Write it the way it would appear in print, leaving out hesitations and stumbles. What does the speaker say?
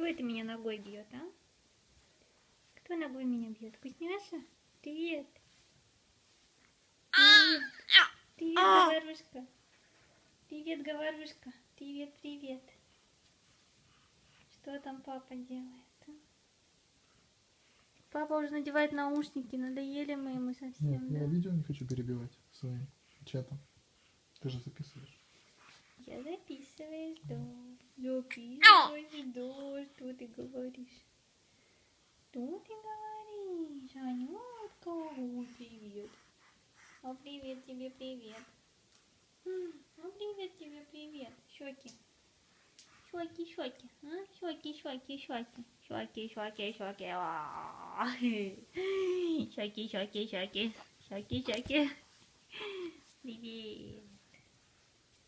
Кто это меня ногой бьет, а? Кто ногой меня бьет? Вкусняша? Привет. Привет. Привет, говорушка. Привет, говорушка. Привет, привет. Что там папа делает? А? Папа уже надевает наушники. Надоели мы ему совсем. Нет, да? я видео не хочу перебивать своим чатом. Ты же записываешь. Я записываю, жду. Записываю, жду. Что ты говоришь? Что ты говоришь? Анютка, ой, привет. А привет тебе, привет. А привет тебе, привет. Щеки. Щеки, щеки. А? Щеки, щеки, щеки. Щеки, щеки, щеки. Щеки, щеки, щеки. Щеки, щеки. Привет.